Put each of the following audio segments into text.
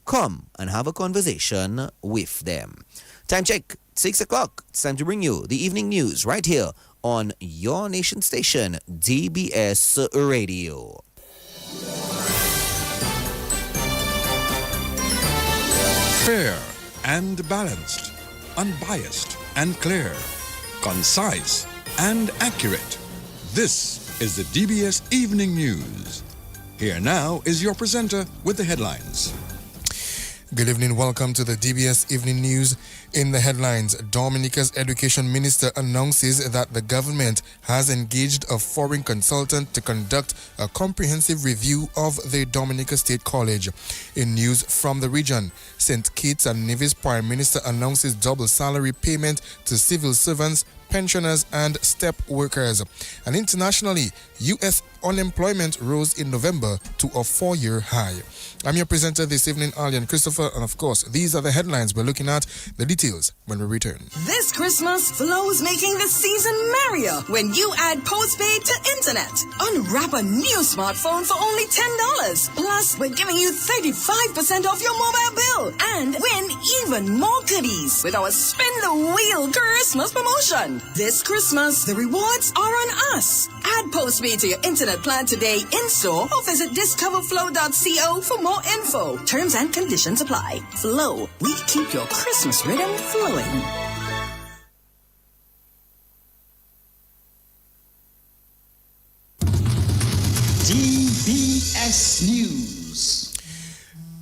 Come and have a conversation with them. Time check, 6 o'clock. It's time to bring you the evening news right here on your nation station, DBS Radio. Fair and balanced, unbiased and clear, concise and accurate. This is the DBS Evening News. Here now is your presenter with the headlines. Good evening. Welcome to the DBS Evening News. In the headlines, Dominica's Education Minister announces that the government has engaged a foreign consultant to conduct a comprehensive review of the Dominica State College. In news from the region, St. Kitts and Nevis Prime Minister announces double salary payment to civil servants, pensioners and step workers. And internationally, U.S. unemployment rose in November to a 4-year high. I'm your presenter this evening, Alian Christopher, and of course, these are the headlines we're looking at. The details when we return. This Christmas, Flow is making the season merrier when you add postpaid to internet. Unwrap a new smartphone for only $10. Plus, we're giving you 35% off your mobile bill and win even more goodies with our Spin the Wheel Christmas promotion. This Christmas, the rewards are on us. Add postpaid to your internet plan today in-store or visit discoverflow.co for more info. Terms and conditions apply. Flow, we keep your Christmas rhythm flowing. DBS News.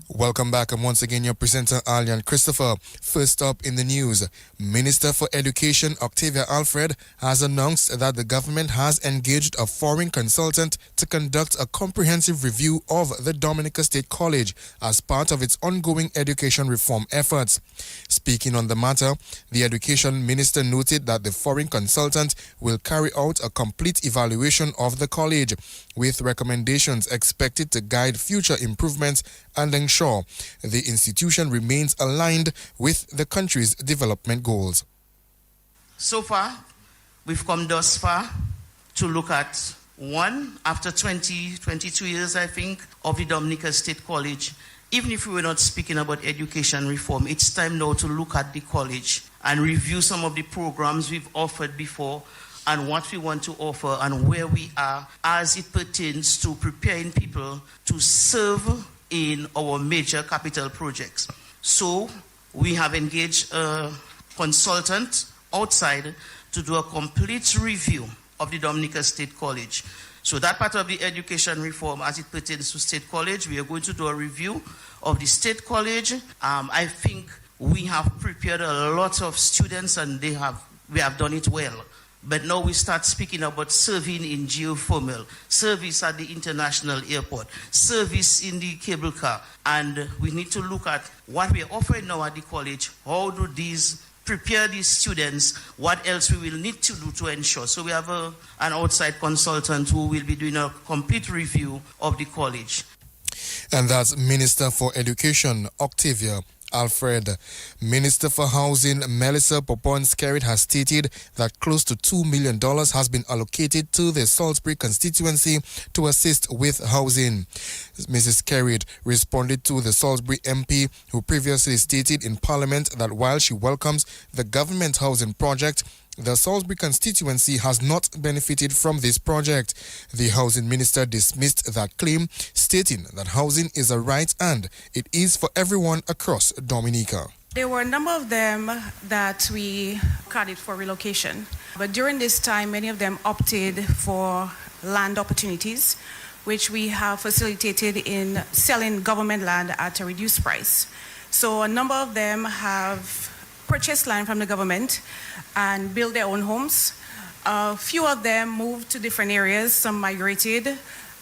Welcome back. I'm once again your presenter, Alian Christopher. First up in the news, Minister for Education Octavia Alfred has announced that the government has engaged a foreign consultant to conduct a comprehensive review of the Dominica State College as part of its ongoing education reform efforts. Speaking on the matter, the Education Minister noted that the foreign consultant will carry out a complete evaluation of the college, with recommendations expected to guide future improvements and ensure the institution remains aligned with the country's development goals. So far, we've come thus far to look at one, after 22 years, I think, of the Dominica State College. Even if we were not speaking about education reform, it's time now to look at the college and review some of the programs we've offered before and what we want to offer and where we are as it pertains to preparing people to serve in our major capital projects. So we have engaged a consultant outside to do a complete review of the Dominica State College. So that part of the education reform as it pertains to State College, we are going to do a review of the State College. I think we have prepared a lot of students and we have done it well. But now we start speaking about serving in geothermal, service at the international airport, service in the cable car. And we need to look at what we are offering now at the college. How do these prepare these students? What else we will need to do to ensure? So we have an outside consultant who will be doing a complete review of the college. And that's Minister for Education, Octavia Alfred. Minister for Housing, Melissa Popon-Skerrit, has stated that close to $2 million has been allocated to the Salisbury constituency to assist with housing. Mrs. Skerrit responded to the Salisbury MP, who previously stated in Parliament that while she welcomes the government housing project, the Salisbury constituency has not benefited from this project. The housing minister dismissed that claim, stating that housing is a right and it is for everyone across Dominica. There were a number of them that we carded for relocation, but during this time, many of them opted for land opportunities, which we have facilitated in selling government land at a reduced price. So a number of them have purchased land from the government and built their own homes. A few of them moved to different areas, some migrated,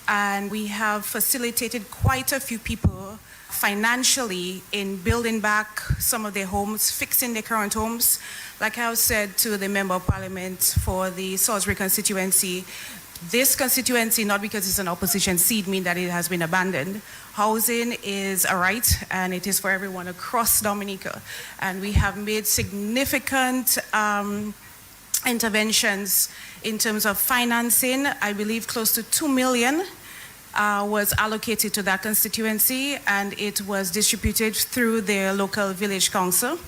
and we have facilitated quite a few people financially in building back some of their homes, fixing their current homes. Like I said to the Member of Parliament for the Salisbury constituency, this constituency, not because it's an opposition seat, mean that it has been abandoned. Housing is a right, and it is for everyone across Dominica. And we have made significant interventions in terms of financing. I believe close to $2 million was allocated to that constituency, and it was distributed through their local village council.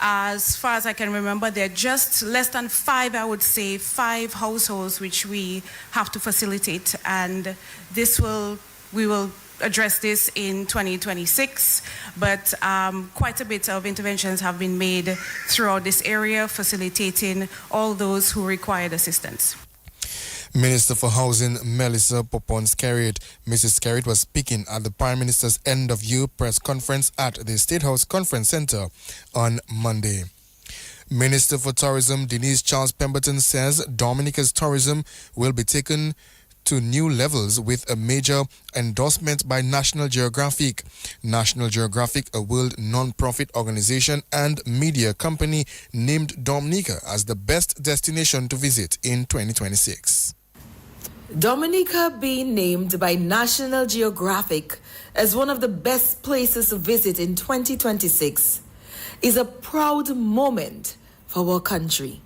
As far as I can remember, there are just less than 5 households which we have to facilitate, and we will address this in 2026, but quite a bit of interventions have been made throughout this area, facilitating all those who required assistance. Minister for Housing Melissa Popon-Skerritt. Mrs. Skerritt was speaking at the Prime Minister's end-of-year press conference at the State House Conference Centre on Monday. Minister for Tourism Denise Charles Pemberton says Dominica's tourism will be taken to new levels with a major endorsement by National Geographic. National Geographic, a world non-profit organization and media company, named Dominica as the best destination to visit in 2026. Dominica being named by National Geographic as one of the best places to visit in 2026 is a proud moment for our country.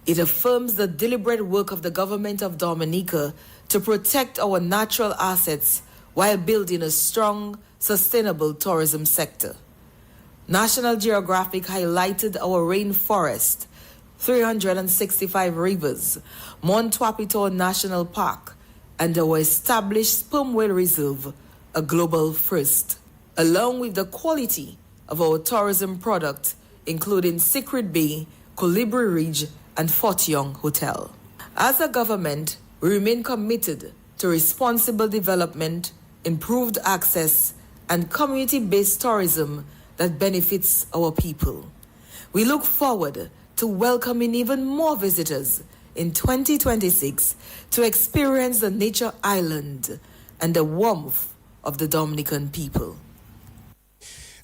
It affirms the deliberate work of the government of Dominica to protect our natural assets while building a strong, sustainable tourism sector. National Geographic highlighted our rainforest, 365 rivers, Mount Wapito National Park, and our established sperm whale reserve, a global first, along with the quality of our tourism product, including Secret Bay, Colibri Ridge, and Fort Young Hotel. As a government, we remain committed to responsible development, improved access, and community-based tourism that benefits our people. We look forward to welcoming even more visitors in 2026 to experience the nature island and the warmth of the Dominican people.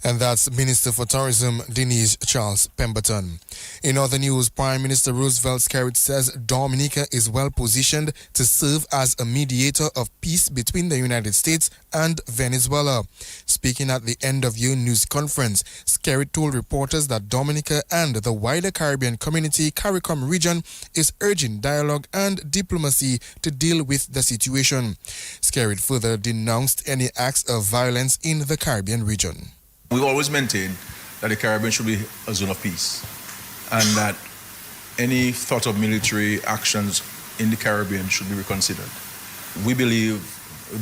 And that's Minister for Tourism Denise Charles Pemberton. In other news, Prime Minister Roosevelt Skerritt says Dominica is well positioned to serve as a mediator of peace between the United States and Venezuela. Speaking at the end-of-year news conference, Skerritt told reporters that Dominica and the wider Caribbean community CARICOM region is urging dialogue and diplomacy to deal with the situation. Skerritt further denounced any acts of violence in the Caribbean region. We always maintain that the Caribbean should be a zone of peace and that any thought of military actions in the Caribbean should be reconsidered. We believe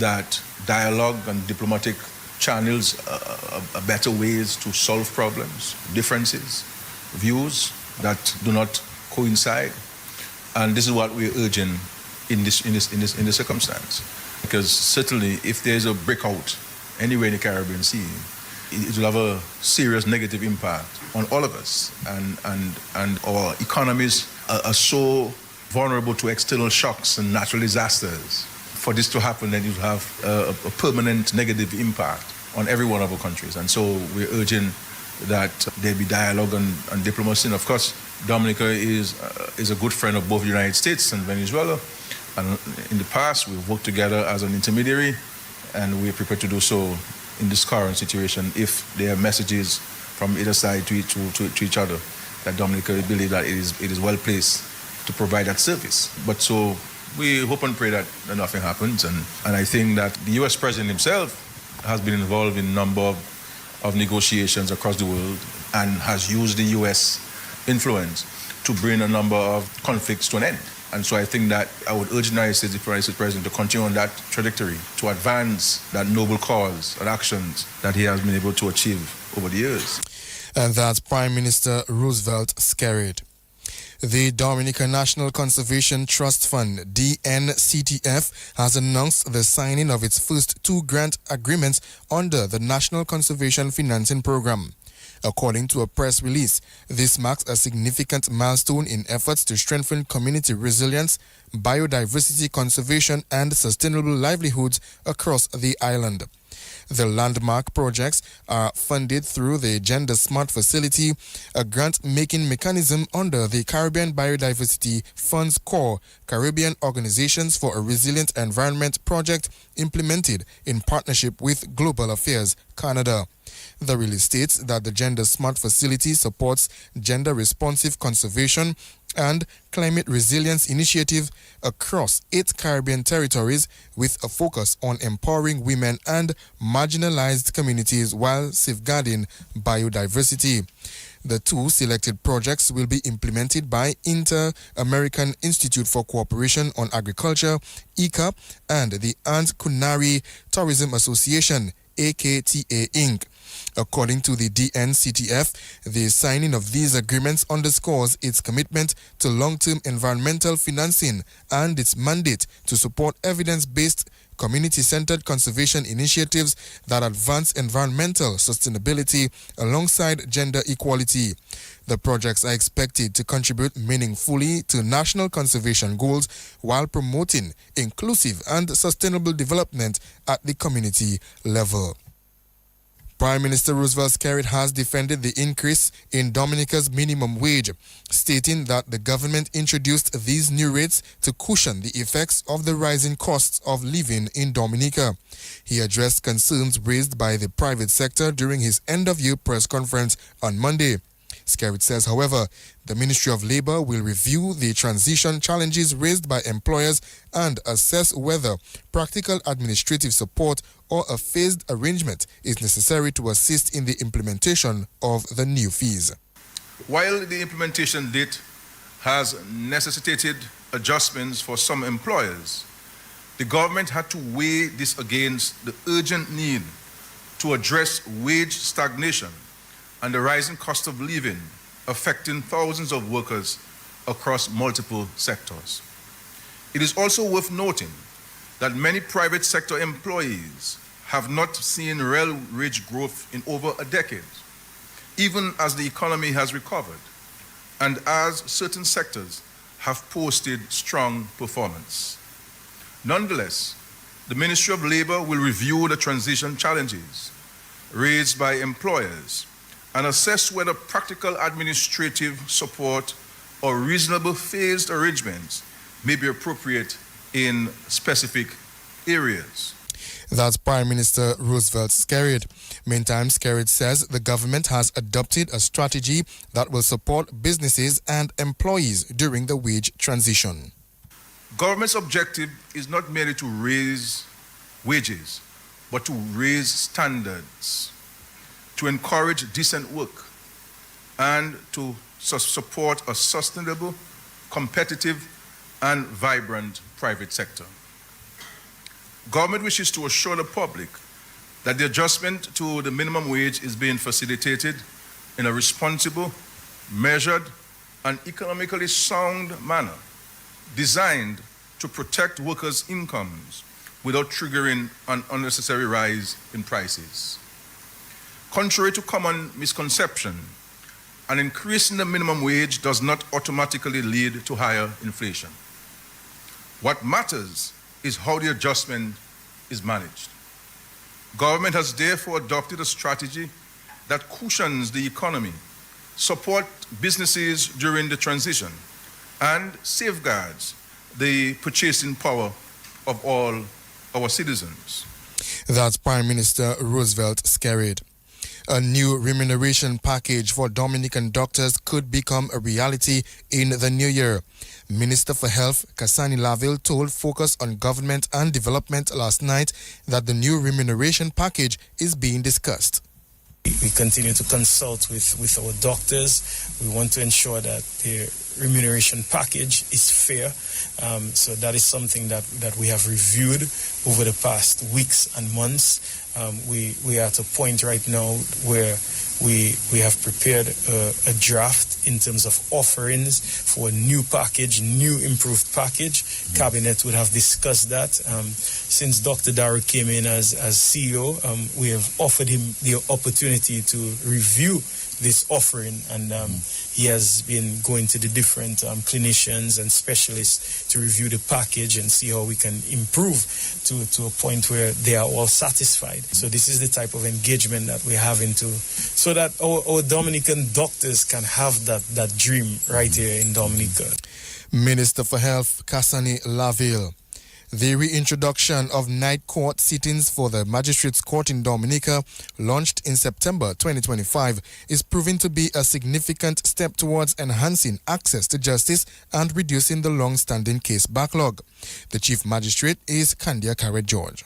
that dialogue and diplomatic channels are better ways to solve problems, differences, views that do not coincide. And this is what we're urging in this circumstance. Because certainly if there's a breakout anywhere in the Caribbean Sea, it will have a serious negative impact on all of us. And our economies are so vulnerable to external shocks and natural disasters. For this to happen, then it will have a permanent negative impact on every one of our countries. And so we're urging that there be dialogue and diplomacy. And of course, Dominica is a good friend of both the United States and Venezuela. And in the past, we've worked together as an intermediary, and we're prepared to do so in this current situation if there are messages from either side to each other that Dominica believe that it is well placed to provide that service. But so we hope and pray that nothing happens, and I think that the US President himself has been involved in a number of negotiations across the world and has used the US influence to bring a number of conflicts to an end. And so I think that I would urge the United States President to continue on that trajectory, to advance that noble cause and actions that he has been able to achieve over the years. And that's Prime Minister Roosevelt Skerritt. The Dominica National Conservation Trust Fund, DNCTF, has announced the signing of its first 2 grant agreements under the National Conservation Financing Program. According to a press release, this marks a significant milestone in efforts to strengthen community resilience, biodiversity conservation, and sustainable livelihoods across the island. The landmark projects are funded through the Gender Smart Facility, a grant-making mechanism under the Caribbean Biodiversity Fund's core Caribbean Organizations for a Resilient Environment project implemented in partnership with Global Affairs Canada. The release states that the Gender Smart facility supports gender-responsive conservation and climate resilience initiative across 8 Caribbean territories with a focus on empowering women and marginalized communities while safeguarding biodiversity. The 2 selected projects will be implemented by Inter-American Institute for Cooperation on Agriculture, ICA, and the Ant Kunari Tourism Association, AKTA Inc. According to the DNCTF, the signing of these agreements underscores its commitment to long-term environmental financing and its mandate to support evidence-based, community-centered conservation initiatives that advance environmental sustainability alongside gender equality. The projects are expected to contribute meaningfully to national conservation goals while promoting inclusive and sustainable development at the community level. Prime Minister Roosevelt Skerrit has defended the increase in Dominica's minimum wage, stating that the government introduced these new rates to cushion the effects of the rising costs of living in Dominica. He addressed concerns raised by the private sector during his end-of-year press conference on Monday. Skerrit says, however, the Ministry of Labour will review the transition challenges raised by employers and assess whether practical administrative support or a phased arrangement is necessary to assist in the implementation of the new fees. While the implementation date has necessitated adjustments for some employers, the government had to weigh this against the urgent need to address wage stagnation and the rising cost of living affecting thousands of workers across multiple sectors. It is also worth noting that many private sector employees have not seen real wage growth in over a decade, even as the economy has recovered and as certain sectors have posted strong performance. Nonetheless, the Ministry of Labour will review the transition challenges raised by employers and assess whether practical administrative support or reasonable phased arrangements may be appropriate in specific areas. That's Prime Minister Roosevelt Skerrit. Meantime, Skerrit says the government has adopted a strategy that will support businesses and employees during the wage transition. Government's objective is not merely to raise wages, but to raise standards, to encourage decent work, and to support a sustainable, competitive, and vibrant private sector. Government wishes to assure the public that the adjustment to the minimum wage is being facilitated in a responsible, measured, and economically sound manner, designed to protect workers' incomes without triggering an unnecessary rise in prices. Contrary to common misconception, an increase in the minimum wage does not automatically lead to higher inflation. What matters is how the adjustment is managed. Government has therefore adopted a strategy that cushions the economy, supports businesses during the transition, and safeguards the purchasing power of all our citizens. That's Prime Minister Roosevelt Skerrit. A new remuneration package for Dominican doctors could become a reality in the new year. Minister for Health, Kasani Laville, told Focus on Government and Development last night that the new remuneration package is being discussed. We continue to consult with our doctors. We want to ensure that their remuneration package is fair. So that is something that we have reviewed over the past weeks and months. We are at a point right now where we have prepared a draft in terms of offerings for a new package, new improved package. Cabinet would have discussed that. Since Dr. Darrow came in as CEO, we have offered him the opportunity to review this offering, and he has been going to the different clinicians and specialists to review the package and see how we can improve to a point where they are all satisfied. So this is the type of engagement that we're having so that our Dominican doctors can have that dream right here in Dominica. Minister for Health, Kasani Laville. The reintroduction of night court sittings for the Magistrates Court in Dominica, launched in September 2025, is proving to be a significant step towards enhancing access to justice and reducing the long-standing case backlog. The Chief Magistrate is Candia Carrett George.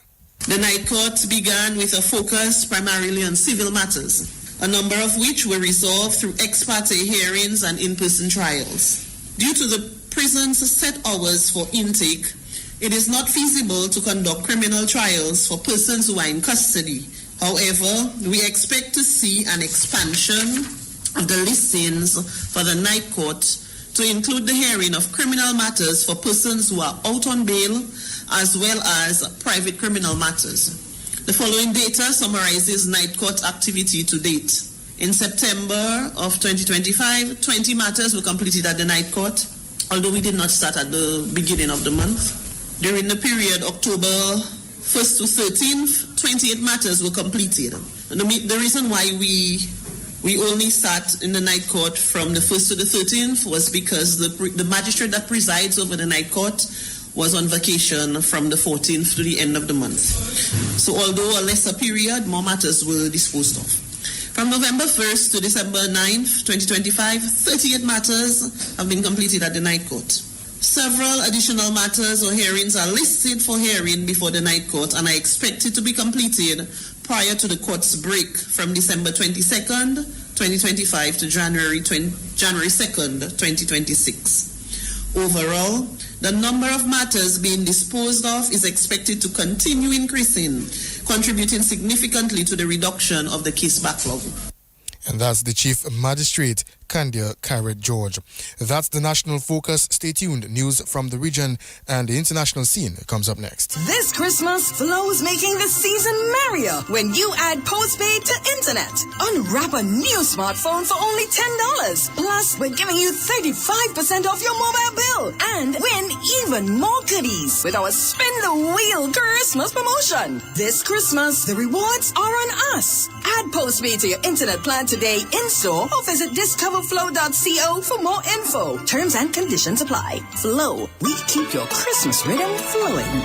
The night court began with a focus primarily on civil matters, a number of which were resolved through ex parte hearings and in-person trials. Due to the prison's set hours for intake, it is not feasible to conduct criminal trials for persons who are in custody. However, we expect to see an expansion of the listings for the night court to include the hearing of criminal matters for persons who are out on bail, as well as private criminal matters. The following data summarizes night court activity to date. In September of 2025, 20 matters were completed at the night court, although we did not start at the beginning of the month. During the period October 1st to 13th, 28 matters were completed. The reason why we only sat in the night court from the 1st to the 13th was because the magistrate that presides over the night court was on vacation from the 14th to the end of the month. So although a lesser period, more matters were disposed of. From November 1st to December 9th, 2025, 38 matters have been completed at the night court. Several additional matters or hearings are listed for hearing before the night court and are expected to be completed prior to the court's break from December 22nd, 2025 to January 2nd, 2026. Overall, the number of matters being disposed of is expected to continue increasing, contributing significantly to the reduction of the case backlog. And that's the Chief Magistrate, Candia Carrett George. That's the national focus. Stay tuned. News from the region and the international scene comes up next. This Christmas, Flo's making the season merrier when you add postpaid to internet. Unwrap a new smartphone for only $10. Plus, we're giving you 35% off your mobile bill and win even more goodies with our Spin the Wheel Christmas promotion. This Christmas, the rewards are on us. Add postpaid to your internet plan today in-store or visit discoverflow.co for more info. Terms and conditions apply. Flow, we keep your Christmas rhythm flowing.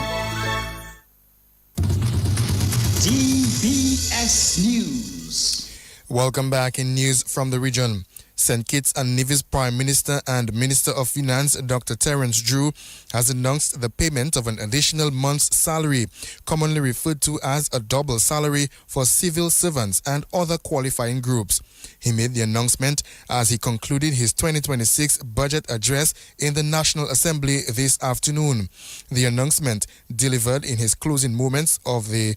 DBS News. Welcome back in news from the region. St. Kitts and Nevis Prime Minister and Minister of Finance Dr. Terence Drew has announced the payment of an additional month's salary, commonly referred to as a double salary for civil servants and other qualifying groups. He made the announcement as he concluded his 2026 budget address in the National Assembly this afternoon. The announcement, delivered in his closing moments of the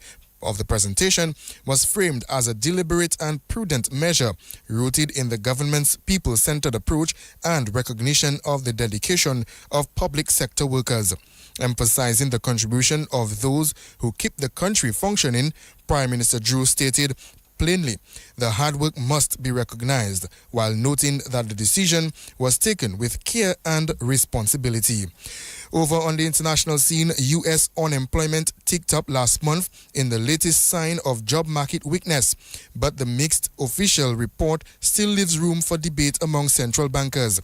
presentation, was framed as a deliberate and prudent measure rooted in the government's people-centered approach and recognition of the dedication of public sector workers. Emphasizing the contribution of those who keep the country functioning, Prime Minister Drew stated, plainly, the hard work must be recognized, while noting that the decision was taken with care and responsibility. Over on the international scene, U.S. unemployment ticked up last month in the latest sign of job market weakness, but the mixed official report still leaves room for debate among central bankers.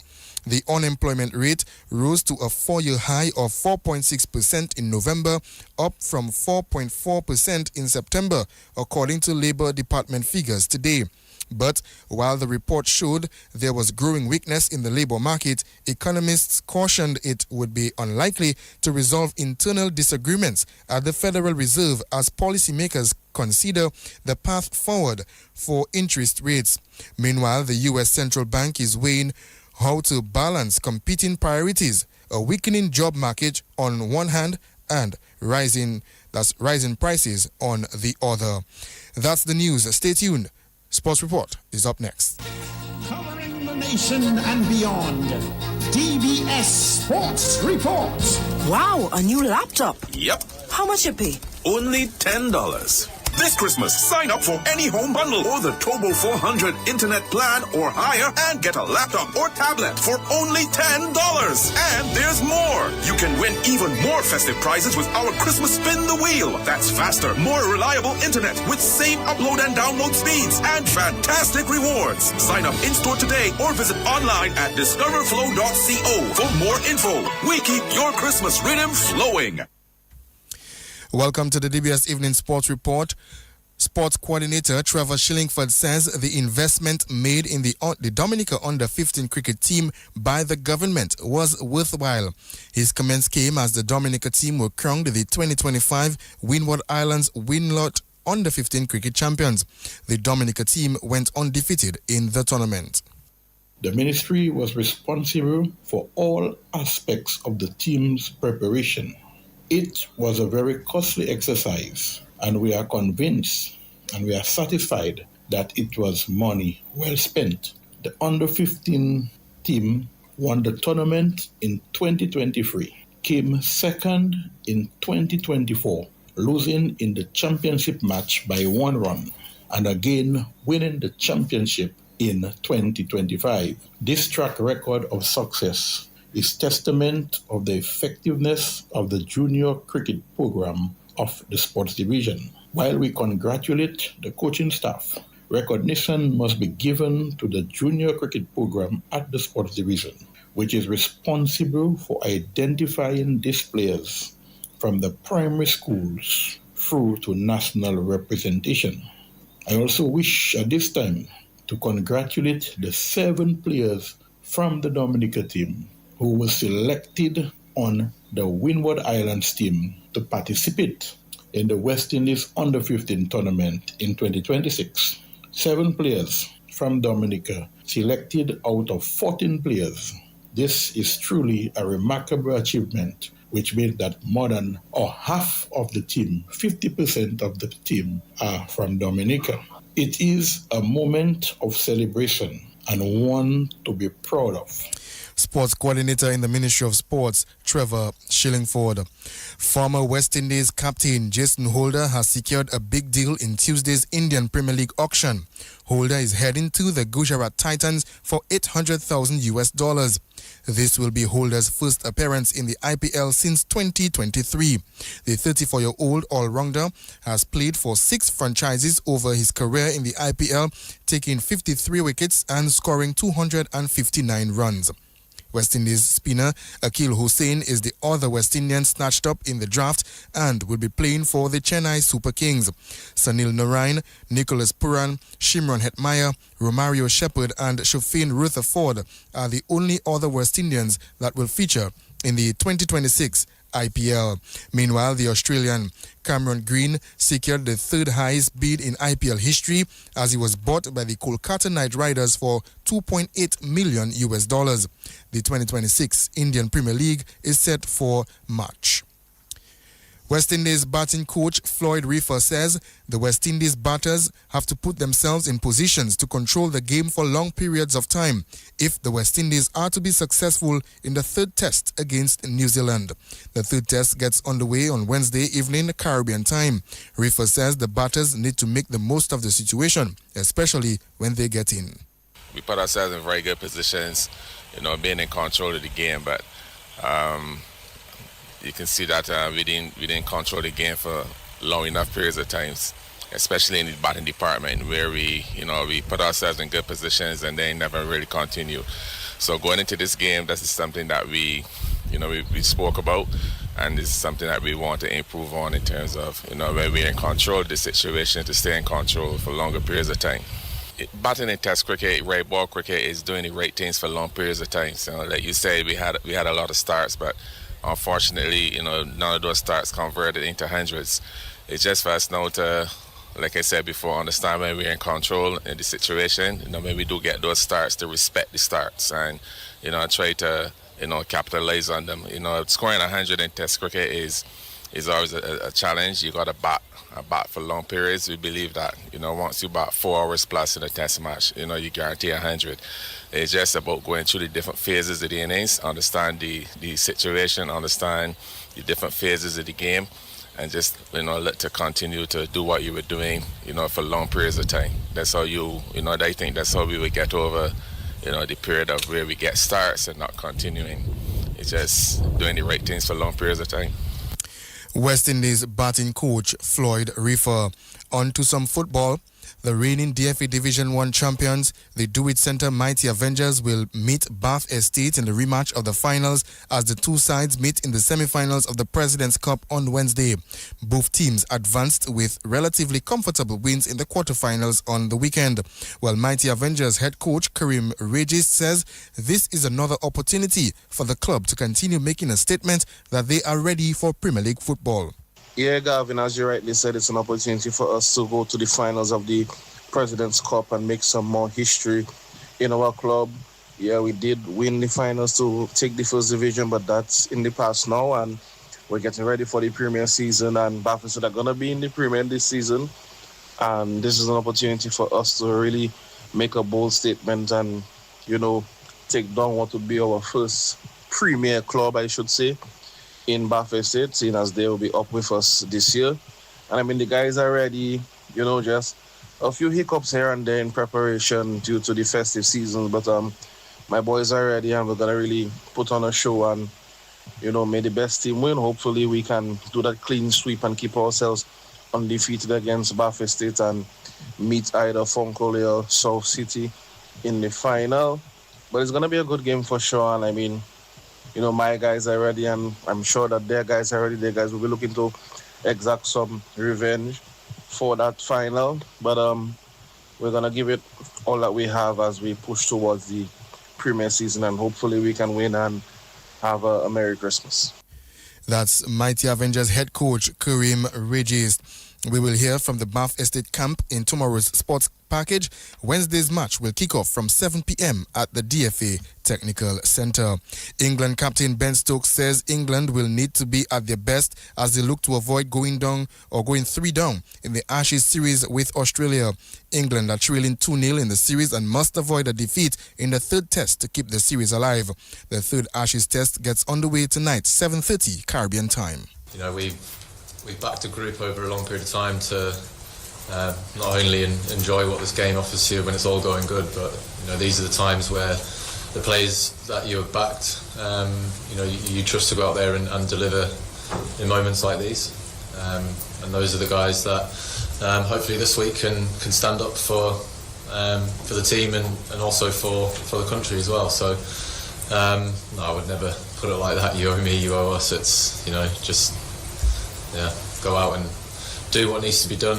The unemployment rate rose to a four-year high of 4.6% in November, up from 4.4% in September, according to Labor Department figures today. But while the report showed there was growing weakness in the labor market, economists cautioned it would be unlikely to resolve internal disagreements at the Federal Reserve as policymakers consider the path forward for interest rates. Meanwhile, the U.S. Central Bank is weighing how to balance competing priorities, a weakening job market on one hand and rising prices on the other. That's the news. Stay tuned. Sports Report is up next. Covering the nation and beyond. DBS Sports Report. Wow, a new laptop. Yep. How much you pay? Only $10. This Christmas, sign up for any home bundle or the Turbo 400 internet plan or higher and get a laptop or tablet for only $10. And there's more. You can win even more festive prizes with our Christmas Spin the Wheel. That's faster, more reliable internet with same upload and download speeds and fantastic rewards. Sign up in-store today or visit online at discoverflow.co for more info. We keep your Christmas rhythm flowing. Welcome to the DBS Evening Sports Report. Sports coordinator Trevor Shillingford says the investment made in the Dominica under-15 cricket team by the government was worthwhile. His comments came as the Dominica team were crowned the 2025 Windward Islands Winlot under-15 cricket champions. The Dominica team went undefeated in the tournament. The ministry was responsible for all aspects of the team's preparation. It was a very costly exercise, and we are convinced and we are satisfied that it was money well spent. The under-15 team won the tournament in 2023, came second in 2024, losing in the championship match by 1 run, and again winning the championship in 2025. This track record of success is testament of the effectiveness of the junior cricket program of the sports division. While we congratulate the coaching staff, recognition must be given to the junior cricket program at the sports division, which is responsible for identifying these players from the primary schools through to national representation. I also wish at this time to congratulate the 7 players from the Dominica team who was selected on the Windward Islands team to participate in the West Indies under-15 tournament in 2026. 7 players from Dominica selected out of 14 players. This is truly a remarkable achievement, which means that more than half of the team, 50% of the team, are from Dominica. It is a moment of celebration and one to be proud of. Sports coordinator in the Ministry of Sports, Trevor Shillingford. Former West Indies captain Jason Holder has secured a big deal in Tuesday's Indian Premier League auction. Holder is heading to the Gujarat Titans for $800,000. This will be Holder's first appearance in the IPL since 2023. The 34-year-old all-rounder has played for 6 franchises over his career in the IPL, taking 53 wickets and scoring 259 runs. West Indies spinner Akil Hussain is the other West Indian snatched up in the draft and will be playing for the Chennai Super Kings. Sunil Narain, Nicholas Puran, Shimron Hetmyer, Romario Shepherd and Shofin Rutherford are the only other West Indians that will feature in the 2026 IPL. Meanwhile, the Australian Cameron Green secured the 3rd highest bid in IPL history as he was bought by the Kolkata Knight Riders for $2.8 million. The 2026 Indian Premier League is set for March. West Indies batting coach Floyd Reefer says the West Indies batters have to put themselves in positions to control the game for long periods of time if the West Indies are to be successful in the 3rd test against New Zealand. The 3rd test gets underway on Wednesday evening Caribbean time. Reefer says the batters need to make the most of the situation, especially when they get in. We put ourselves in very good positions, being in control of the game, but you can see that we didn't control the game for long enough periods of times, especially in the batting department where we put ourselves in good positions and they never really continue. So going into this game, this is something that we spoke about, and it's something that we want to improve on in terms of when we're in control of the situation, to stay in control for longer periods of time. Batting in Test cricket, right ball cricket, is doing the right things for long periods of time. So like you said, we had a lot of starts, but unfortunately, none of those starts converted into hundreds. It's just for us now to, like I said before, understand when we're in control in the situation. When we do get those starts, to respect the starts and, try to, capitalize on them. Scoring 100 in Test cricket is always a challenge. You got to bat for long periods. We believe that, once you bat 4 hours plus in a Test match, you guarantee 100. It's just about going through the different phases of the innings, understand the situation, understand the different phases of the game, and just, look to continue to do what you were doing, for long periods of time. That's how I think that's how we would get over, the period of where we get starts and not continuing. It's just doing the right things for long periods of time. West Indies batting coach Floyd Reefer. On to some football. The reigning DFA Division 1 champions, the Do-It Center Mighty Avengers, will meet Bath Estate in the rematch of the finals as the two sides meet in the semi-finals of the President's Cup on Wednesday. Both teams advanced with relatively comfortable wins in the quarterfinals on the weekend. While Mighty Avengers head coach Karim Regis says this is another opportunity for the club to continue making a statement that they are ready for Premier League football. Yeah, Gavin, as you rightly said, it's an opportunity for us to go to the finals of the President's Cup and make some more history in our club. Yeah, we did win the finals to take the first division, but that's in the past now, and we're getting ready for the Premier season, and Bathurst are going to be in the Premier this season, and this is an opportunity for us to really make a bold statement and, take down what would be our first Premier club, I should say, in Bath Estate, seeing as they will be up with us this year. And the guys are ready, just a few hiccups here and there in preparation due to the festive season, but my boys are ready and we're going to really put on a show and, may the best team win. Hopefully we can do that clean sweep and keep ourselves undefeated against Bath Estate and meet either Foncoley or South City in the final. But it's going to be a good game for sure, and my guys are ready, and I'm sure that their guys are ready. Their guys will be looking to exact some revenge for that final. But we're going to give it all that we have as we push towards the Premier season, and hopefully we can win and have a Merry Christmas. That's Mighty Avengers head coach Karim Regis. We will hear from the Bath Estate camp in tomorrow's sports package. Wednesday's match will kick off from 7 p.m. at the DFA Technical Centre. England captain Ben Stokes says England will need to be at their best as they look to avoid going 3 down in the Ashes series with Australia. England are trailing 2-0 in the series and must avoid a defeat in the third test to keep the series alive. The third Ashes test gets underway tonight, 7:30 Caribbean time. We've backed a group over a long period of time to not only enjoy what this game offers to you when it's all going good, but these are the times where the players that you have backed, you trust to go out there and deliver in moments like these. And those are the guys that hopefully this week can stand up for the team and also for the country as well. So no, I would never put it like that. You owe me, you owe us. It's go out and do what needs to be done,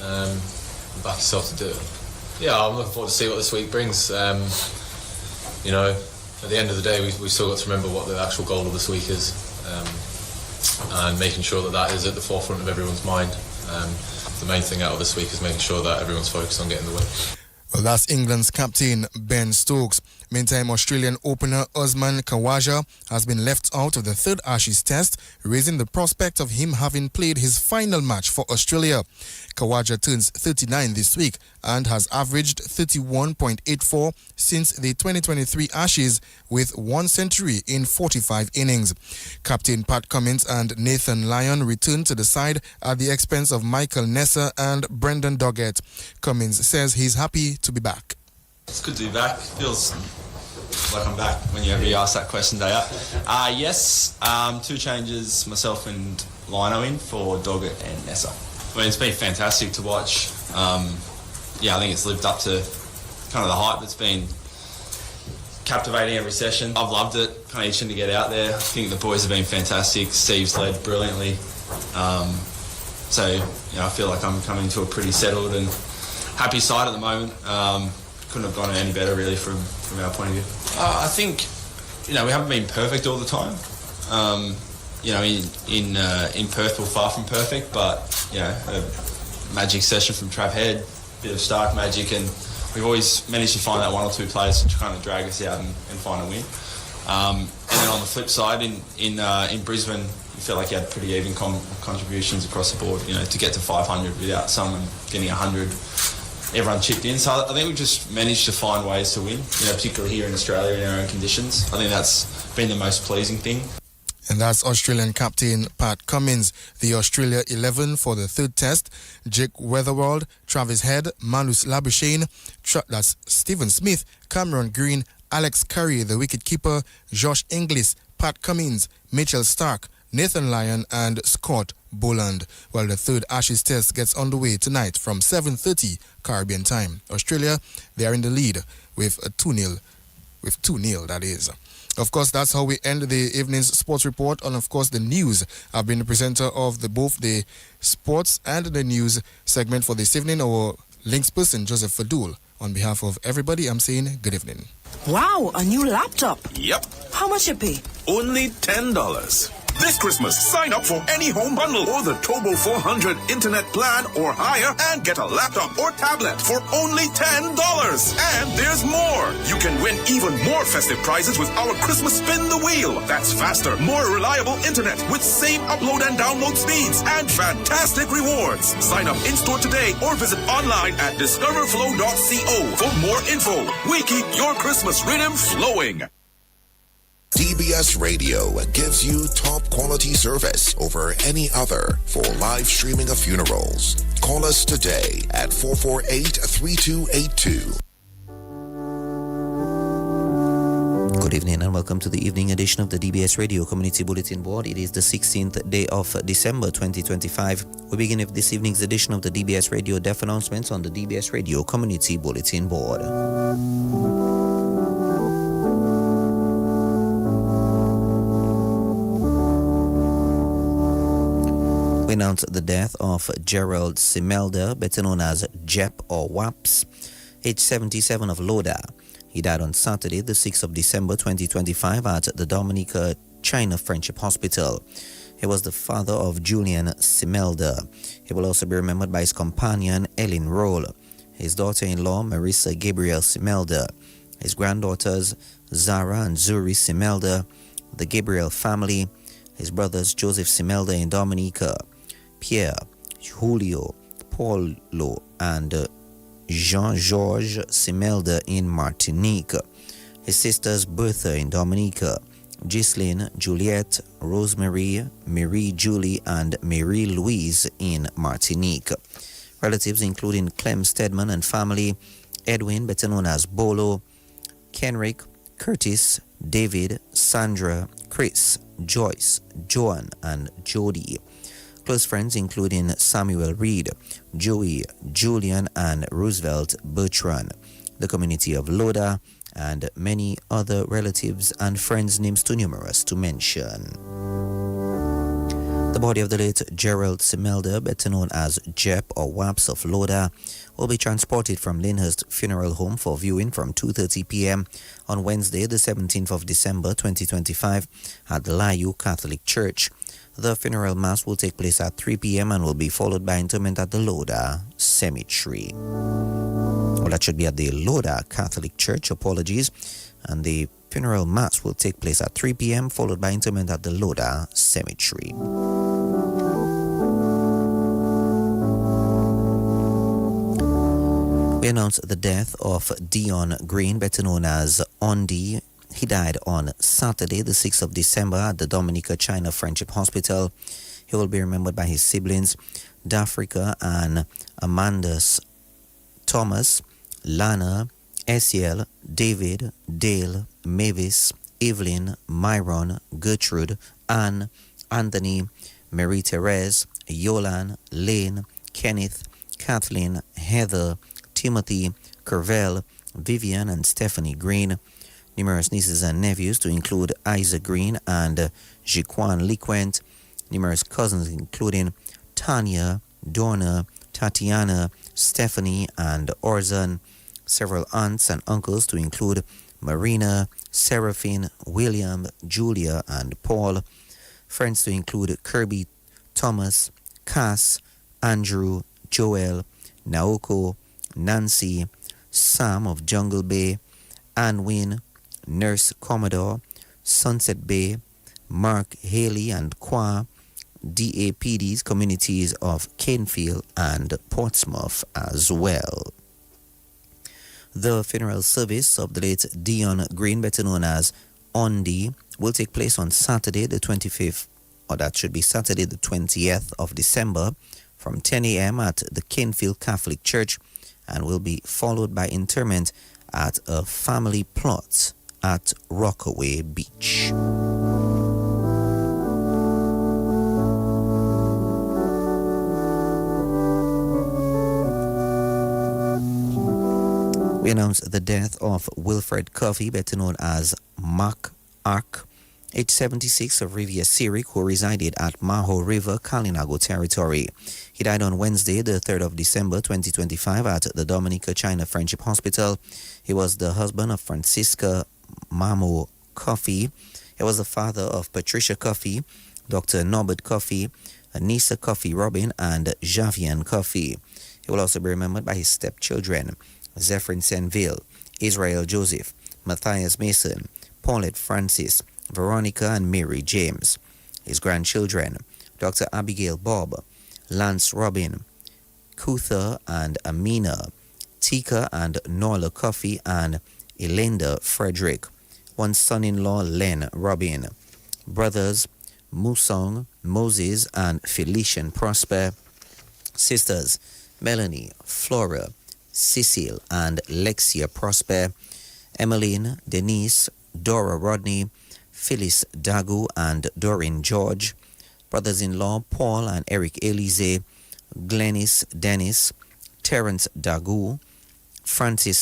and back yourself to do it. Yeah, I'm looking forward to see what this week brings. At the end of the day, we've still got to remember what the actual goal of this week is, and making sure that is at the forefront of everyone's mind. The main thing out of this week is making sure that everyone's focused on getting the win. Well, that's England's captain, Ben Stokes. Meantime, Australian opener Usman Khawaja has been left out of the third Ashes test, raising the prospect of him having played his final match for Australia. Khawaja turns 39 this week and has averaged 31.84 since the 2023 Ashes with 1 century in 45 innings. Captain Pat Cummins and Nathan Lyon returned to the side at the expense of Michael Nesser and Brendan Doggett. Cummins says he's happy to be back. It's good to be back. Feels like I'm back when you ever ask that question, Daya. Yes, 2 changes, myself and Lino in for Doggett and Nesser. It's been fantastic to watch. I think it's lived up to kind of the hype. It's been captivating every session. I've loved it, kind of itching to get out there. I think the boys have been fantastic. Steve's led brilliantly. I feel like I'm coming to a pretty settled and happy side at the moment. Couldn't have gone any better really from our point of view. I think we haven't been perfect all the time. In Perth we're far from perfect, but a magic session from Trav Head, bit of Stark magic, and we've always managed to find that 1 or 2 players to kind of drag us out and find a win. And then on the flip side, in Brisbane, you felt like you had pretty even contributions across the board. To get to 500 without someone getting 100. Everyone chipped in, so I think we just managed to find ways to win, particularly here in Australia in our own conditions. I think that's been the most pleasing thing. And that's Australian captain Pat Cummins. The Australia 11 for the third test: Jake Weatherald, Travis Head, Manus Labuschagne, that's Stephen Smith, Cameron Green, Alex Curry, the wicketkeeper, Josh Inglis, Pat Cummins, Mitchell Stark, Nathan Lyon and Scott Boland, while the third Ashes test gets underway tonight from 7:30 Caribbean time. Australia, they are in the lead with a 2-0, that is. Of course, that's how we end the evening's sports report. And of course, the news. I've been the presenter of both the sports and the news segment for this evening. Our links person, Joseph Fadul. On behalf of everybody, I'm saying good evening. Wow, a new laptop. Yep. How much you pay? Only $10. This Christmas, sign up for any home bundle or the Tobo 400 internet plan or higher and get a laptop or tablet for only $10. And there's more. You can win even more festive prizes with our Christmas Spin the Wheel. That's faster, more reliable internet with same upload and download speeds and fantastic rewards. Sign up in-store today or visit online at discoverflow.co for more info. We keep your Christmas rhythm flowing. DBS Radio gives you top quality service over any other for live streaming of funerals. Call us today at 448-3282. Good evening and welcome to the evening edition of the DBS Radio Community Bulletin Board. It is the 16th day of December 2025. We begin with this evening's edition of the DBS Radio Deaf announcements on the DBS Radio Community Bulletin Board. We announce the death of Gerald Simelda, better known as Jep or Waps, age 77 of Loda. He died on Saturday, the 6th of December 2025 at the Dominica China Friendship Hospital. He was the father of Julian Simelda. He will also be remembered by his companion, Ellen Roll, his daughter-in-law, Marissa Gabriel Simelda, his granddaughters, Zara and Zuri Simelda, the Gabriel family, his brothers Joseph Simelda in Dominica, Pierre, Julio, Paulo, and Jean-Georges Simelda in Martinique, his sisters Bertha in Dominica, Ghislaine, Juliette, Rosemary, Marie-Julie, and Marie-Louise in Martinique. Relatives including Clem Stedman and family, Edwin, better known as Bolo, Kenrick, Curtis, David, Sandra, Chris, Joyce, Joan, and Jody. Close friends including Samuel Reed, Joey, Julian, and Roosevelt Bertrand, the community of Loda, and many other relatives and friends, names too numerous to mention. The body of the late Gerald Simelda, better known as Jep or Waps of Loda, will be transported from Lyndhurst Funeral Home for viewing from 2:30 p.m. on Wednesday, the 17th of December 2025 at the Layu Catholic Church. The funeral mass will take place at 3 p.m. and will be followed by interment at the Loda Cemetery. Well, that should be at the Loda Catholic Church, apologies. And the funeral mass will take place at 3 p.m. followed by interment at the Loda Cemetery. We announce the death of Dion Green, better known as Ondi. He died on Saturday, the 6th of December at the Dominica China Friendship Hospital. He will be remembered by his siblings, Dafrica and Amandus Thomas, Lana, Esiel, David, Dale, Mavis, Evelyn, Myron, Gertrude, Anne, Anthony, Marie-Therese, Yolan, Lane, Kenneth, Kathleen, Heather, Timothy, Kervel, Vivian, and Stephanie Green. Numerous nieces and nephews to include Isaac Green and Jiquan Liquent. Numerous cousins including Tanya, Dorna, Tatiana, Stephanie, and Orzan. Several aunts and uncles to include Marina, Seraphine, William, Julia, and Paul. Friends to include Kirby, Thomas, Cass, Andrew, Joel, Naoko, Nancy, Sam of Jungle Bay, Anwin, Nurse Commodore, Sunset Bay, Mark Haley, and Kwa, DAPD's communities of Canefield and Portsmouth as well. The funeral service of the late Dion Green, better known as Ondi, will take place on Saturday the 25th, or that should be Saturday the 20th of December from 10 a.m. at the Canefield Catholic Church and will be followed by interment at a family plot at Rockaway Beach. We announce the death of Wilfred Covey, better known as Mac Ark, age 76, of Riviera Sirik, who resided at Maho River, Kalinago Territory. He died on Wednesday, the 3rd of December 2025 at the Dominica China Friendship Hospital. He was the husband of Francisca Mamo Coffey. He was the father of Patricia Coffey, Dr. Norbert Coffey, Anissa Coffey Robin, and Javian Coffey. He will also be remembered by his stepchildren, Zephyrin Senville, Israel Joseph, Matthias Mason, Paulette Francis, Veronica and Mary James. His grandchildren, Dr. Abigail Bob, Lance Robin, Kutha and Amina, Tika and Norla Coffey, and Elenda Frederick. One son-in-law, Len Robin. Brothers, Musong, Moses, and Felician Prosper. Sisters, Melanie, Flora, Cecile, and Lexia Prosper. Emmeline, Denise, Dora Rodney, Phyllis Dagu, and Doreen George. Brothers-in-law, Paul and Eric Elise, Glennis Dennis, Terence Dagu, Francis